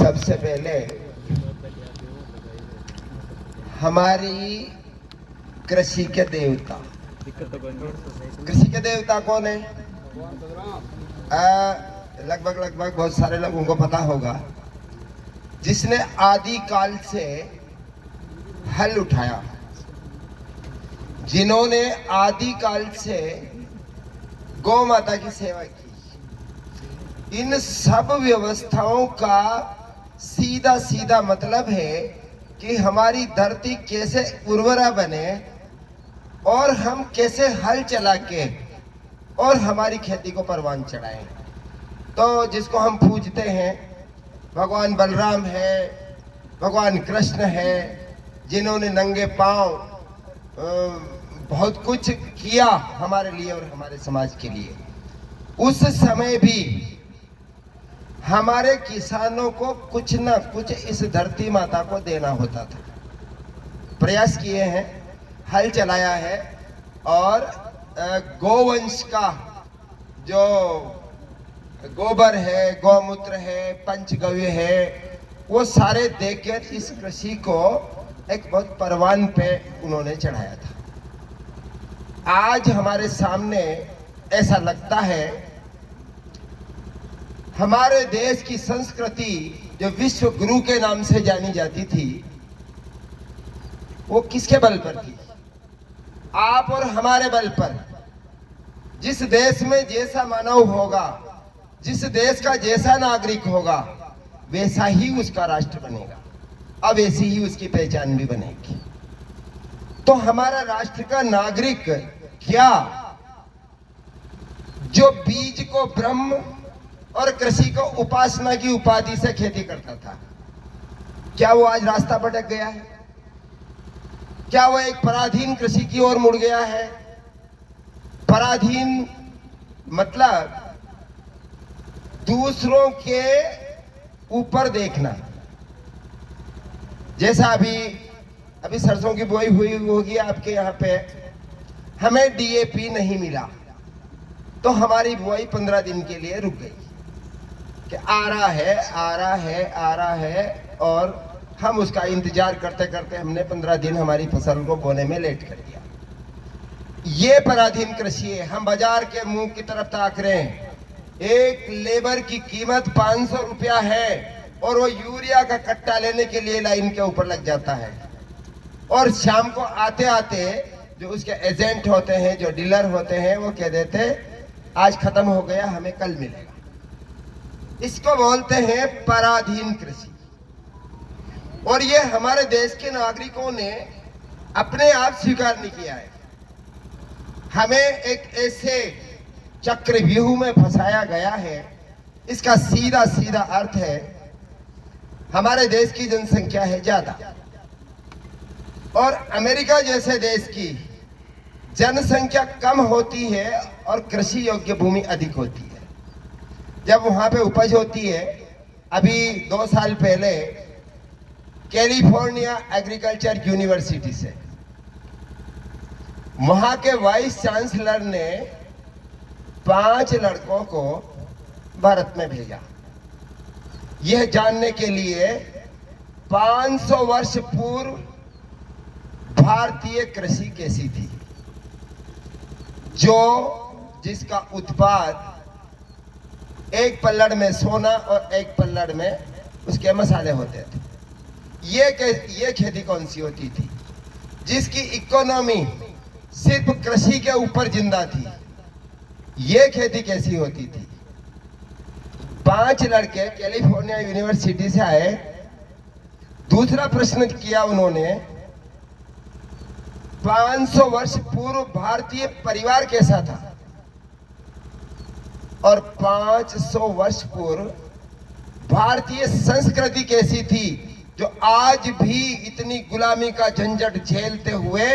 सबसे पहले हमारी कृषि के देवता, कृषि के देवता कौन है? लगभग बहुत सारे लोगों को पता होगा। जिसने आदि काल से हल उठाया, जिन्होंने आदि काल से गौ माता की सेवा की, इन सब व्यवस्थाओं का सीधा सीधा मतलब है कि हमारी धरती कैसे उर्वरा बने और हम कैसे हल चला के और हमारी खेती को परवान चढ़ाएं। तो जिसको हम पूजते हैं, भगवान बलराम है, भगवान कृष्ण है, जिन्होंने नंगे पांव बहुत कुछ किया हमारे लिए और हमारे समाज के लिए। उस समय भी हमारे किसानों को कुछ ना कुछ इस धरती माता को देना होता था। प्रयास किए हैं, हल चलाया है और गोवंश का जो गोबर है, गौमूत्र है, पंचगव्य है, वो सारे देकर इस कृषि को एक बहुत परवान पे उन्होंने चढ़ाया था। आज हमारे सामने ऐसा लगता है हमारे देश की संस्कृति जो विश्व गुरु के नाम से जानी जाती थी, वो किसके बल पर थी? आप और हमारे बल पर। जिस देश में जैसा मानव होगा, जिस देश का जैसा नागरिक होगा, वैसा ही उसका राष्ट्र बनेगा, अब वैसी ही उसकी पहचान भी बनेगी। तो हमारा राष्ट्र का नागरिक क्या, जो बीज को ब्रह्म और कृषि को उपासना की उपाधि से खेती करता था, क्या वो आज रास्ता भटक गया है? क्या वो एक पराधीन कृषि की ओर मुड़ गया है? पराधीन मतलब दूसरों के ऊपर देखना। जैसा अभी सरसों की बुआई हुई होगी आपके यहाँ पे, हमें डीएपी नहीं मिला तो हमारी बुआई 15 दिन के लिए रुक गई कि आ रहा है और हम उसका इंतजार करते करते हमने 15 दिन हमारी फसल को बोने में लेट कर दिया। ये पराधीन कृषि है। हम बाजार के मुंह की तरफ ताक रहे हैं। एक लेबर की कीमत 500 रुपया है और वो यूरिया का कट्टा लेने के लिए लाइन के ऊपर लग जाता है और शाम को आते आते जो उसके एजेंट होते हैं, जो डीलर होते हैं, वो कह देते आज खत्म हो गया, हमें कल मिलेगा। इसको बोलते हैं पराधीन कृषि। और ये हमारे देश के नागरिकों ने अपने आप स्वीकार नहीं किया है। हमें एक ऐसे चक्रव्यूह में फंसाया गया है। इसका सीधा सीधा अर्थ है हमारे देश की जनसंख्या है ज्यादा और अमेरिका जैसे देश की जनसंख्या कम होती है और कृषि योग्य भूमि अधिक होती है। जब वहां पे उपज होती है, अभी 2 साल पहले कैलिफोर्निया एग्रीकल्चर यूनिवर्सिटी से वहां के वाइस चांसलर ने 5 लड़कों को भारत में भेजा, यह जानने के लिए 500 वर्ष पूर्व भारतीय कृषि कैसी थी, जिसका उत्पाद एक पल्लड़ में सोना और एक पल्लड़ में उसके मसाले होते थे। ये खेती कौन सी होती थी जिसकी इकोनॉमी सिर्फ कृषि के ऊपर जिंदा थी? ये खेती कैसी होती थी? 5 लड़के कैलिफोर्निया यूनिवर्सिटी से आए। दूसरा प्रश्न किया उन्होंने, 500 वर्ष पूर्व भारतीय परिवार कैसा था और 500 वर्ष पूर्व भारतीय संस्कृति कैसी थी, जो आज भी इतनी गुलामी का झंझट झेलते हुए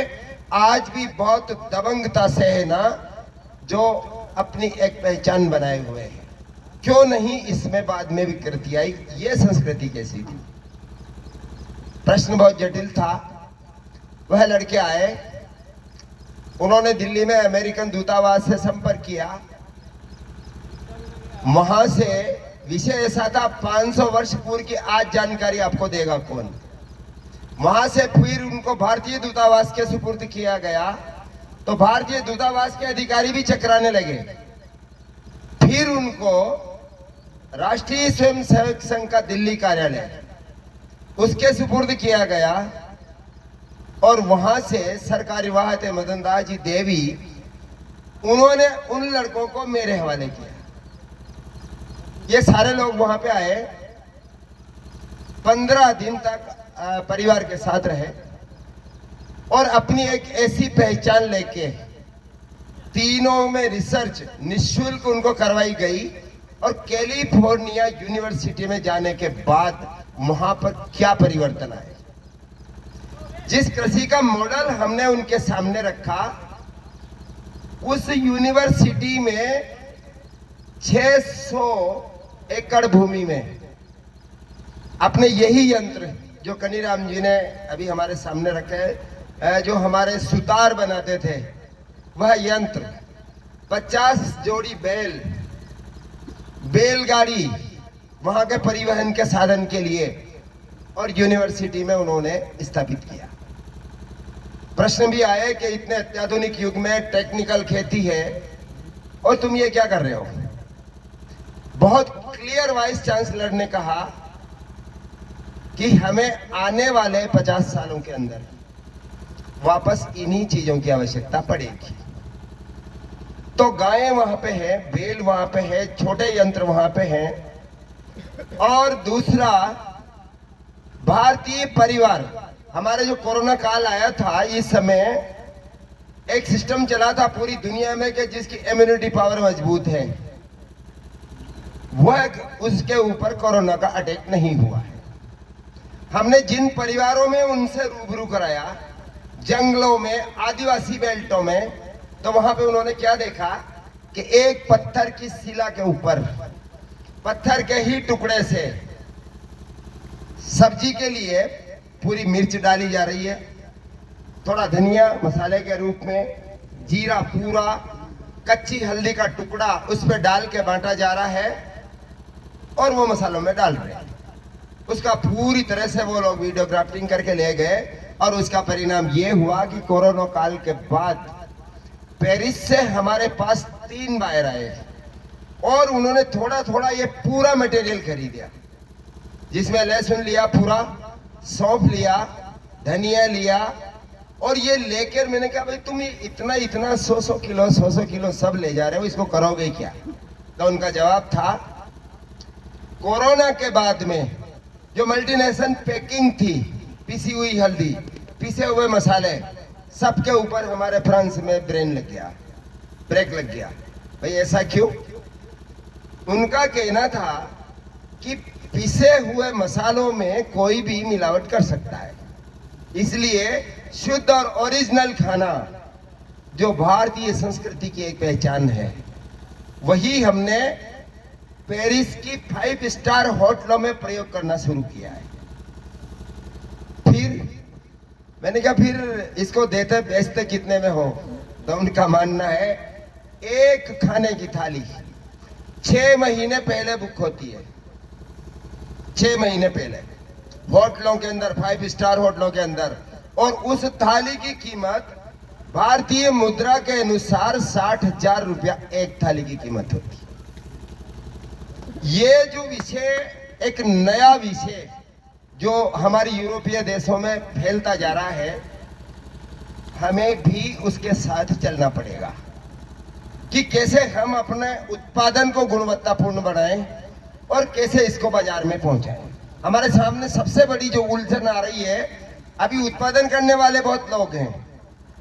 आज भी बहुत दबंगता से है ना, जो अपनी एक पहचान बनाए हुए हैं। क्यों नहीं इसमें बाद में विकृति आई? ये संस्कृति कैसी थी? प्रश्न बहुत जटिल था। वह लड़के आए, उन्होंने दिल्ली में अमेरिकन दूतावास से संपर्क किया, वहां से विषय ऐसा था 500 वर्ष पूर्व की आज जानकारी आपको देगा कौन। वहां से फिर उनको भारतीय दूतावास के सुपुर्द किया गया, तो भारतीय दूतावास के अधिकारी भी चकराने लगे। फिर उनको राष्ट्रीय स्वयंसेवक संघ का दिल्ली कार्यालय उसके सुपुर्द किया गया, और वहां से सरकारी वाहते मदन दास जी देवी उन्होंने उन लड़कों को मेरे हवाले किया। ये सारे लोग वहां पे आए, 15 दिन तक परिवार के साथ रहे और अपनी एक ऐसी पहचान लेके तीनों में रिसर्च निःशुल्क उनको करवाई गई। और कैलिफोर्निया यूनिवर्सिटी में जाने के बाद वहां पर क्या परिवर्तन आए। जिस कृषि का मॉडल हमने उनके सामने रखा, उस यूनिवर्सिटी में 600 एकड़ भूमि में अपने यही यंत्र जो कनीराम जी ने अभी हमारे सामने रखे, जो हमारे सुतार बनाते थे, वह यंत्र 50 जोड़ी बैलगाड़ी वहां के परिवहन के साधन के लिए और यूनिवर्सिटी में उन्होंने स्थापित किया। प्रश्न भी आए कि इतने अत्याधुनिक युग में टेक्निकल खेती है और तुम ये क्या कर रहे हो। बहुत क्लियर वाइस चांसलर ने कहा कि हमें आने वाले 50 सालों के अंदर वापस इन्हीं चीजों की आवश्यकता पड़ेगी। तो गायें वहां पे है, बैल वहां पे है, छोटे यंत्र वहां पे हैं। और दूसरा, भारतीय परिवार, हमारे जो कोरोना काल आया था, इस समय एक सिस्टम चला था पूरी दुनिया में कि जिसकी इम्यूनिटी पावर मजबूत है, वह उसके ऊपर कोरोना का अटैक नहीं हुआ है। हमने जिन परिवारों में उनसे रूबरू कराया, जंगलों में, आदिवासी बेल्टों में, तो वहां पे उन्होंने क्या देखा कि एक पत्थर की शिला के ऊपर पत्थर के ही टुकड़े से सब्जी के लिए पूरी मिर्च डाली जा रही है, थोड़ा धनिया मसाले के रूप में, जीरा पूरा, कच्ची हल्दी का टुकड़ा उस पर डाल के बांटा जा रहा है और वो मसालों में डाल रहे हैं। उसका पूरी तरह से वो लोग वीडियो ग्राफ्टिंग करके ले गए और उसका परिणाम ये हुआ कि कोरोना काल के बाद पेरिस से हमारे पास 3 बायर आए और उन्होंने थोड़ा थोड़ा ये पूरा मटेरियल खरीदा, जिसमें लहसुन लिया पूरा, सौंफ लिया, धनिया लिया, और ये लेकर मैंने कहा भाई तुम इतना 100 किलो सब ले जा रहे हो, इसको करोगे क्या। तो उनका जवाब था, कोरोना के बाद में जो मल्टीनेशनल पैकिंग थी, पिसी हुई हल्दी, पिसे हुए मसाले, सबके ऊपर हमारे फ्रांस में ब्रेक लग गया। भाई ऐसा क्यों। उनका कहना था कि पिसे हुए मसालों में कोई भी मिलावट कर सकता है, इसलिए शुद्ध और ओरिजिनल खाना जो भारतीय संस्कृति की एक पहचान है, वही हमने पेरिस की 5 स्टार होटलों में प्रयोग करना शुरू किया है। फिर मैंने कहा फिर इसको देते बेचते कितने में हो, तो उनका मानना है एक खाने की थाली 6 महीने पहले बुक होती है, 6 महीने पहले होटलों के अंदर, 5 स्टार होटलों के अंदर, और उस थाली की कीमत भारतीय मुद्रा के अनुसार 60,000 रुपया एक थाली की कीमत होती है। ये जो विषय, एक नया विषय जो हमारी यूरोपीय देशों में फैलता जा रहा है, हमें भी उसके साथ चलना पड़ेगा कि कैसे हम अपने उत्पादन को गुणवत्तापूर्ण बनाएं और कैसे इसको बाजार में पहुंचाएं। हमारे सामने सबसे बड़ी जो उलझन आ रही है, अभी उत्पादन करने वाले बहुत लोग हैं।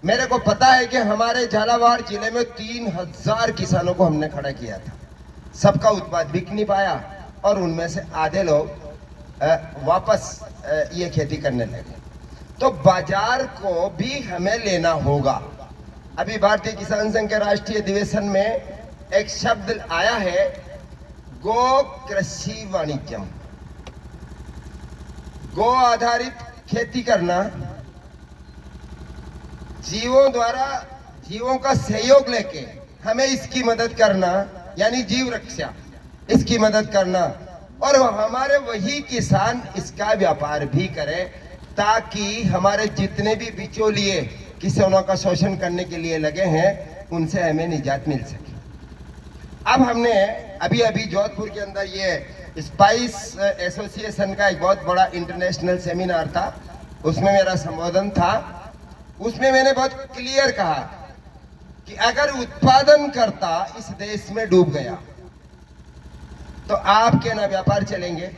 मेरे को पता है कि हमारे झालावाड़ जिले में 3000 किसानों को हमने खड़ा किया था, सबका उत्पाद बिक नहीं पाया और उनमें से आधे लोग वापस ये खेती करने लगे। तो बाजार को भी हमें लेना होगा। अभी भारतीय किसान संघ के राष्ट्रीय अधिवेशन में एक शब्द आया है, गो कृषि वाणिज्यम। गो आधारित खेती करना, जीवों का सहयोग लेके हमें इसकी मदद करना, यानी जीव रक्षा, इसकी मदद करना, और हमारे वही किसान इसका व्यापार भी करें, ताकि हमारे जितने भी बिचौलिए किसानों का शोषण करने के लिए लगे हैं उनसे हमें निजात मिल सके। अब हमने अभी अभी जोधपुर के अंदर ये स्पाइस एसोसिएशन का एक बहुत बड़ा इंटरनेशनल सेमिनार था, उसमें मेरा संबोधन था। उसमें मैंने बहुत क्लियर कहा कि अगर उत्पादन करता इस देश में डूब गया तो आपके ना व्यापार चलेंगे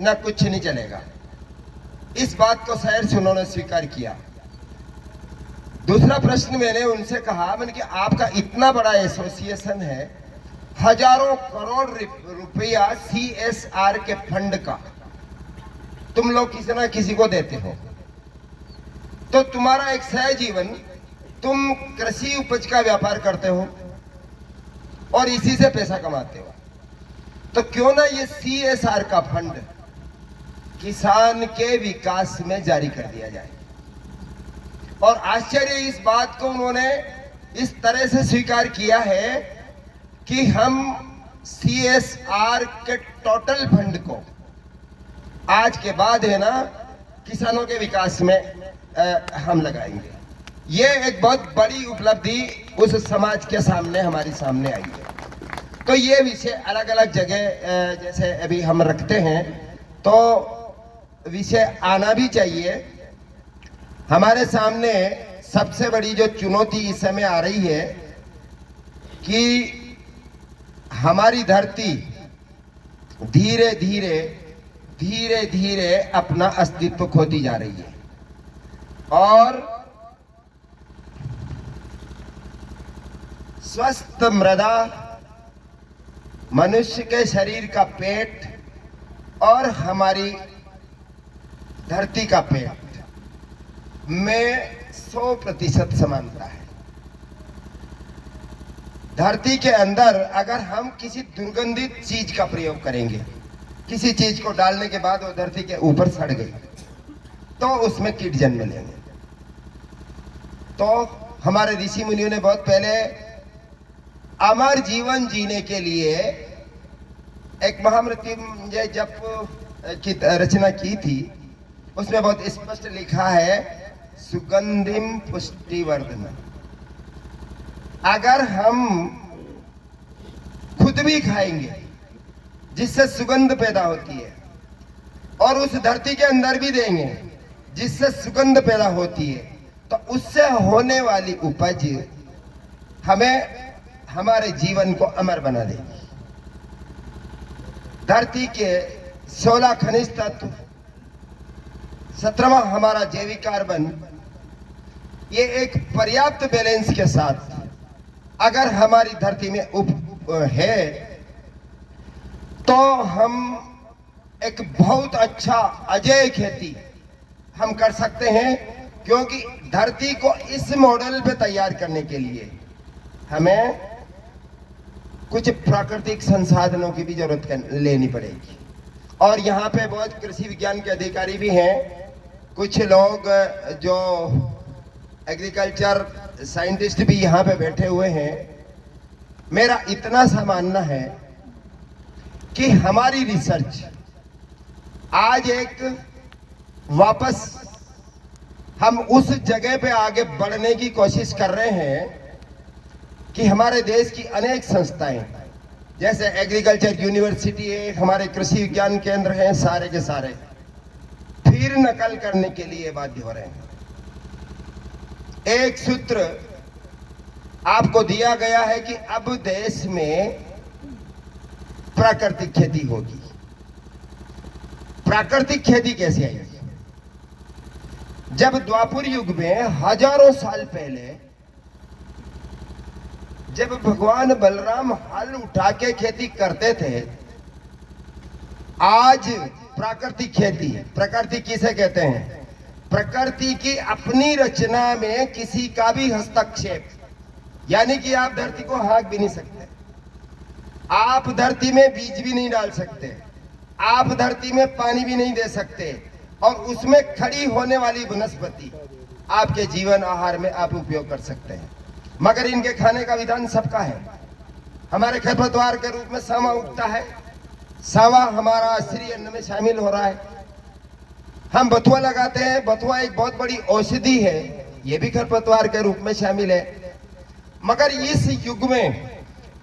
ना कुछ नहीं चलेगा। इस बात को शायद से उन्होंने स्वीकार किया। दूसरा प्रश्न मैंने उनसे कहा, मैंने कि आपका इतना बड़ा एसोसिएशन है, हजारों करोड़ रुपया CSR के फंड का तुम लोग किसी ना किसी को देते हो, तो तुम्हारा एक सहजीवन, तुम कृषि उपज का व्यापार करते हो और इसी से पैसा कमाते हो, तो क्यों ना ये CSR का फंड किसान के विकास में जारी कर दिया जाए। और आश्चर्य इस बात को उन्होंने इस तरह से स्वीकार किया है कि हम CSR के टोटल फंड को आज के बाद है ना किसानों के विकास में हम लगाएंगे। ये एक बहुत बड़ी उपलब्धि उस समाज के सामने हमारे सामने आई है। तो ये विषय अलग अलग जगह जैसे अभी हम रखते हैं, तो विषय आना भी चाहिए। हमारे सामने सबसे बड़ी जो चुनौती इस समय आ रही है कि हमारी धरती धीरे धीरे धीरे धीरे अपना अस्तित्व खोती जा रही है, और स्वस्थ मृदा, मनुष्य के शरीर का पेट और हमारी धरती का पेट में 100% समानता है। धरती के अंदर अगर हम किसी दुर्गंधित चीज का प्रयोग करेंगे, किसी चीज को डालने के बाद वो धरती के ऊपर सड़ गई, तो उसमें कीट जन्म लेंगे। तो हमारे ऋषि मुनियों ने बहुत पहले अमर जीवन जीने के लिए एक महामृत्युंजय जप की रचना की थी। उसमें बहुत स्पष्ट लिखा है, सुगंधिम पुष्टिवर्धन। अगर हम खुद भी खाएंगे जिससे सुगंध पैदा होती है, और उस धरती के अंदर भी देंगे जिससे सुगंध पैदा होती है, तो उससे होने वाली उपज हमें हमारे जीवन को अमर बना देगी। धरती के 16 खनिज तत्व, 17वां हमारा जैविक कार्बन, ये एक पर्याप्त बैलेंस के साथ अगर हमारी धरती में है तो हम एक बहुत अच्छा अजेय खेती हम कर सकते हैं। क्योंकि धरती को इस मॉडल पे तैयार करने के लिए हमें कुछ प्राकृतिक संसाधनों की भी जरूरत लेनी पड़ेगी। और यहाँ पे बहुत कृषि विज्ञान के अधिकारी भी हैं, कुछ लोग जो एग्रीकल्चर साइंटिस्ट भी यहाँ पे बैठे हुए हैं। मेरा इतना सा मानना है कि हमारी रिसर्च आज एक वापस हम उस जगह पे आगे बढ़ने की कोशिश कर रहे हैं कि हमारे देश की अनेक संस्थाएं, जैसे एग्रीकल्चर यूनिवर्सिटी है, हमारे कृषि विज्ञान केंद्र हैं, सारे के सारे फिर नकल करने के लिए बाध्य हो रहे हैं। एक सूत्र आपको दिया गया है कि अब देश में प्राकृतिक खेती होगी। प्राकृतिक खेती कैसे आई? जब द्वापर युग में हजारों साल पहले जब भगवान बलराम हल उठा के खेती करते थे, आज प्राकृतिक खेती, प्रकृति किसे कहते हैं? प्रकृति की अपनी रचना में किसी का भी हस्तक्षेप, यानी कि आप धरती को हाँक भी नहीं सकते, आप धरती में बीज भी नहीं डाल सकते, आप धरती में पानी भी नहीं दे सकते, और उसमें खड़ी होने वाली वनस्पति आपके जीवन आहार में आप उपयोग कर सकते हैं, मगर इनके खाने का विधान सबका है। हमारे खरपतवार के रूप में सामा उगता है, सावा हमारा श्री अन्न में शामिल हो रहा है। हम बथुआ लगाते हैं, बथुआ एक बहुत बड़ी औषधि है, ये भी खरपतवार के रूप में शामिल है। मगर इस युग में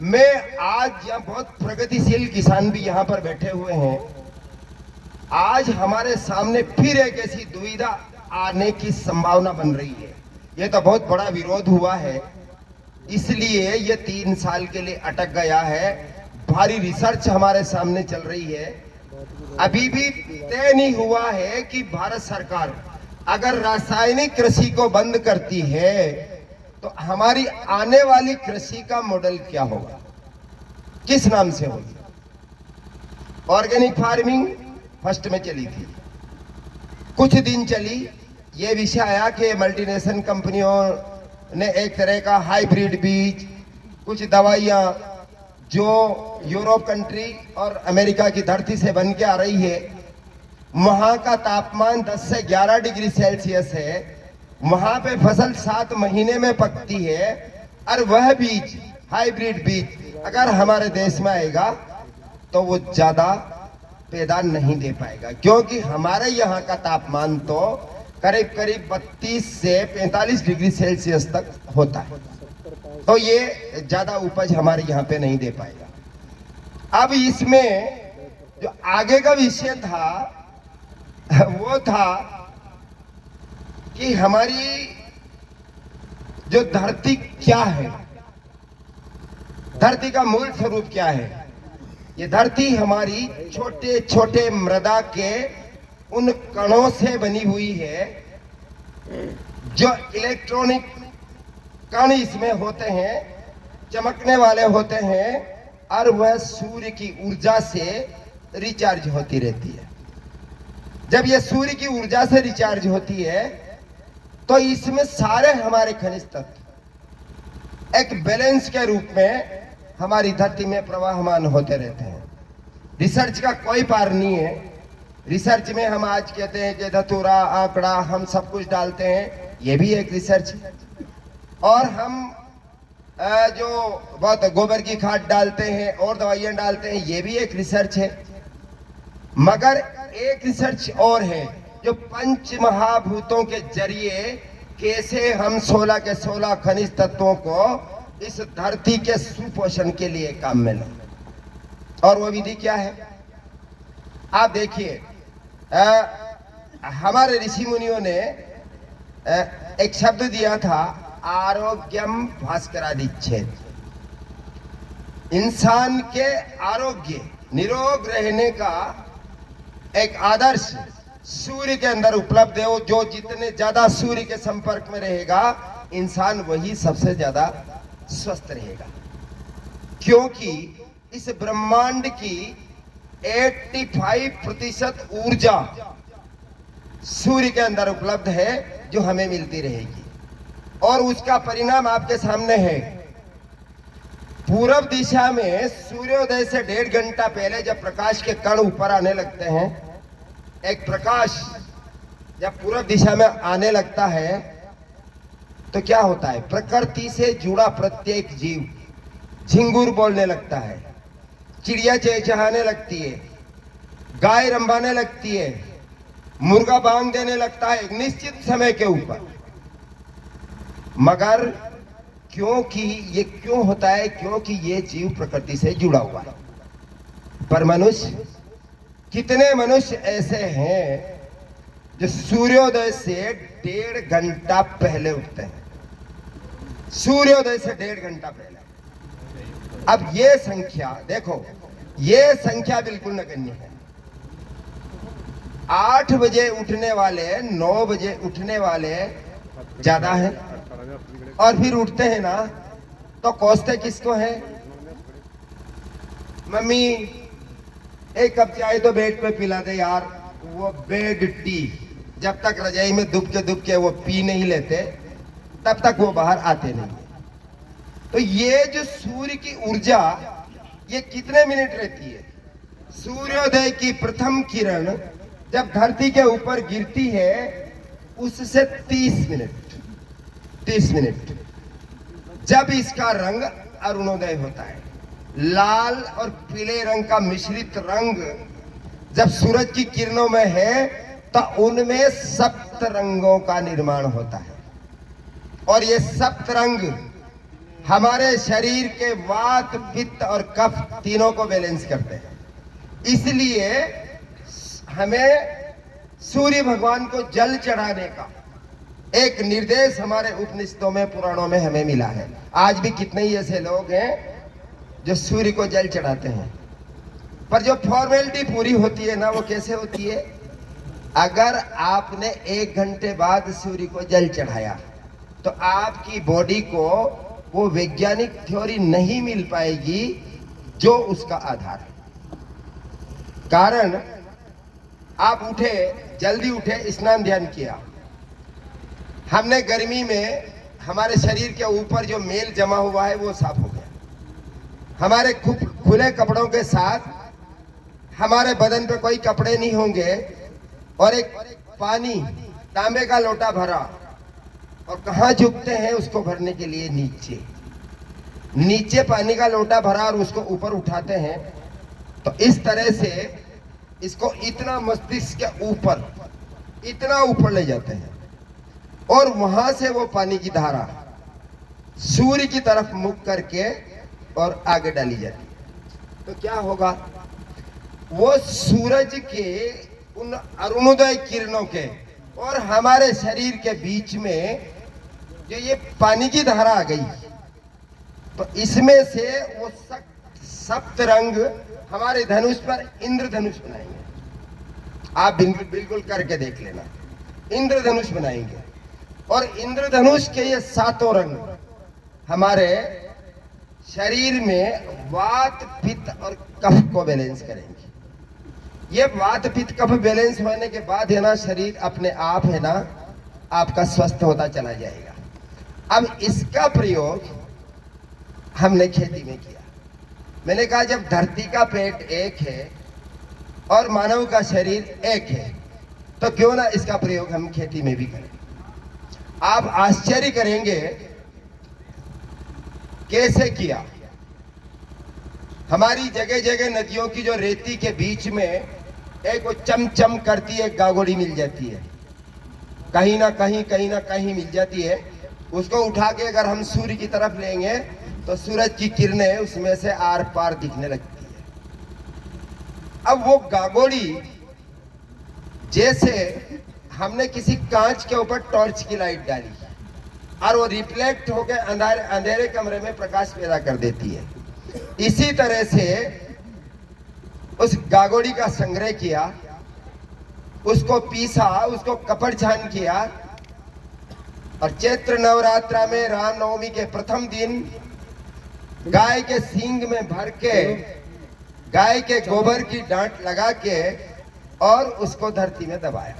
मैं आज यहाँ बहुत प्रगतिशील किसान भी यहाँ पर बैठे हुए हैं, आज हमारे सामने फिर एक ऐसी दुविधा आने की संभावना बन रही है। ये तो बहुत बड़ा विरोध हुआ है, इसलिए ये 3 साल के लिए अटक गया है। भारी रिसर्च हमारे सामने चल रही है, अभी भी तय नहीं हुआ है कि भारत सरकार अगर रासायनिक कृषि को बंद करती है तो हमारी आने वाली कृषि का मॉडल क्या होगा, किस नाम से होगी। ऑर्गेनिक फार्मिंग फर्स्ट में चली थी, कुछ दिन चली, ये विषय आया कि मल्टीनेशनल कंपनियों ने एक तरह का हाइब्रिड बीज, कुछ दवाइयां जो यूरोप कंट्री और अमेरिका की धरती से बन के आ रही है, वहां का तापमान 10 से 11 डिग्री सेल्सियस है, वहां पे फसल 7 महीने में पकती है, और वह बीज हाइब्रिड बीज अगर हमारे देश में आएगा तो वो ज्यादा पैदान नहीं दे पाएगा, क्योंकि हमारे यहाँ का तापमान तो करीब करीब 32 से 45 डिग्री सेल्सियस तक होता है, तो ये ज्यादा उपज हमारे यहाँ पे नहीं दे पाएगा। अब इसमें जो आगे का विषय था वो था कि हमारी जो धरती क्या है, धरती का मूल स्वरूप क्या है। ये धरती हमारी छोटे छोटे मृदा के उन कणों से बनी हुई है, जो इलेक्ट्रॉनिक कण इसमें होते हैं, चमकने वाले होते हैं, और वह सूर्य की ऊर्जा से रिचार्ज होती रहती है। जब यह सूर्य की ऊर्जा से रिचार्ज होती है तो इसमें सारे हमारे खनिज तत्व एक बैलेंस के रूप में हमारी धरती में प्रवाहमान होते रहते हैं। रिसर्च का कोई पार नहीं है। रिसर्च में हम आज कहते हैं कि धतूरा, आंकड़ा, हम सब कुछ डालते हैं, ये भी एक रिसर्च है। और हम जो बहुत गोबर की खाद डालते हैं और दवाइयां डालते हैं, ये भी एक रिसर्च है। मगर एक रिसर्च और है, जो पंच महाभूतों के जरिए कैसे हम 16 के 16 खनिज तत्वों को इस धरती के सुपोषण के लिए काम में लाएं। और वो विधि क्या है, आप देखिए, हमारे ऋषि मुनियों ने एक शब्द दिया था, आरोग्यम भास्करादिच्छेद। इंसान के आरोग्य, निरोग रहने का एक आदर्श सूर्य के अंदर उपलब्ध है। जो जितने ज्यादा सूर्य के संपर्क में रहेगा, इंसान वही सबसे ज्यादा स्वस्थ रहेगा, क्योंकि इस ब्रह्मांड की 85% ऊर्जा सूर्य के अंदर उपलब्ध है, जो हमें मिलती रहेगी। और उसका परिणाम आपके सामने है। पूर्व दिशा में सूर्योदय से 1.5 घंटा पहले जब प्रकाश के कण ऊपर आने लगते हैं, एक प्रकाश जब पूर्व दिशा में आने लगता है तो क्या होता है, प्रकृति से जुड़ा प्रत्येक जीव झिंगुर बोलने लगता है, चिड़िया चहचहाने लगती है, गाय रंभाने लगती है, मुर्गा बांग देने लगता है एक निश्चित समय के ऊपर। मगर क्योंकि ये क्यों होता है, क्योंकि ये जीव प्रकृति से जुड़ा हुआ है। पर मनुष्य, कितने मनुष्य ऐसे हैं जो सूर्योदय से 1.5 घंटा पहले उठते हैं, सूर्योदय से 1.5 घंटा पहले। अब ये संख्या देखो, ये संख्या बिल्कुल नगण्य है। 8 बजे उठने वाले, 9 बजे उठने वाले ज्यादा हैं, और फिर उठते हैं ना तो कोसते किसको है, मम्मी एक कप चाय तो बेड पे पिला दे यार। वो बेड टी जब तक रजाई में दुब के वो पी नहीं लेते, तब तक वो बाहर आते नहीं। तो ये जो सूर्य की ऊर्जा, ये कितने मिनट रहती है, सूर्योदय की प्रथम किरण जब धरती के ऊपर गिरती है उससे 30 मिनट जब इसका रंग अरुणोदय होता है। लाल और पीले रंग का मिश्रित रंग जब सूरज की किरणों में है तो उनमें सप्त रंगों का निर्माण होता है। और ये सप्त रंग हमारे शरीर के वात, पित्त और कफ तीनों को बैलेंस करते हैं। इसलिए हमें सूर्य भगवान को जल चढ़ाने का एक निर्देश हमारे उपनिषदों में, पुराणों में हमें मिला है। आज भी कितने ही ऐसे लोग हैं जो सूर्य को जल चढ़ाते हैं, पर जो फॉर्मेलिटी पूरी होती है ना, वो कैसे होती है? अगर आपने 1 घंटे बाद सूर्य को जल चढ़ाया तो आपकी बॉडी को वो वैज्ञानिक थ्योरी नहीं मिल पाएगी जो उसका आधार है। कारण आप उठे, जल्दी उठे, स्नान ध्यान किया, हमने गर्मी में हमारे शरीर के ऊपर जो मेल जमा हुआ है वो साफ हो गया। हमारे खुले कपड़ों के साथ हमारे बदन पे कोई कपड़े नहीं होंगे और एक पानी तांबे का लोटा भरा, और कहाँ झुकते हैं उसको भरने के लिए? नीचे पानी का लोटा भरा और उसको ऊपर उठाते हैं। तो इस तरह से इसको इतना मस्तिष्क के ऊपर, इतना ऊपर ले जाते हैं और वहां से वो पानी की धारा सूर्य की तरफ मुख करके और आगे डाली जाती है। तो क्या होगा? वो सूरज के उन अरुणोदय किरणों के और हमारे शरीर के बीच में जो ये पानी की धारा आ गई, तो इसमें से वो सप्त रंग हमारे धनुष पर इंद्रधनुष बनाएंगे। आप बिल्कुल करके देख लेना, इंद्रधनुष बनाएंगे। और इंद्रधनुष के ये 7 रंग हमारे शरीर में वात, पित्त और कफ को बैलेंस करेंगे। ये वात, पित्त, कफ बैलेंस होने के बाद है ना, शरीर अपने आप है ना आपका स्वस्थ होता चला जाएगा। अब इसका प्रयोग हमने खेती में किया। मैंने कहा जब धरती का पेट एक है और मानव का शरीर एक है, तो क्यों ना इसका प्रयोग हम खेती में भी करें। आप आश्चर्य करेंगे कैसे किया। हमारी जगह जगह नदियों की जो रेती के बीच में एक वो चमचम करती एक गागोड़ी मिल जाती है, कहीं ना कहीं मिल जाती है। उसको उठा के अगर हम सूर्य की तरफ लेंगे तो सूरज की किरणें उसमें से आर पार दिखने लगती है। अब वो गागोड़ी जैसे हमने किसी कांच के ऊपर टॉर्च की लाइट डाली और वो रिफ्लेक्ट होकर अंधेरे कमरे में प्रकाश पैदा कर देती है, इसी तरह से उस गागोड़ी का संग्रह किया, उसको पीसा, उसको कपड़ छान किया और चैत्र नवरात्रा में रामनवमी के प्रथम दिन गाय के सींग में भर के, गाय के गोबर की डांट लगा के और उसको धरती में दबाया।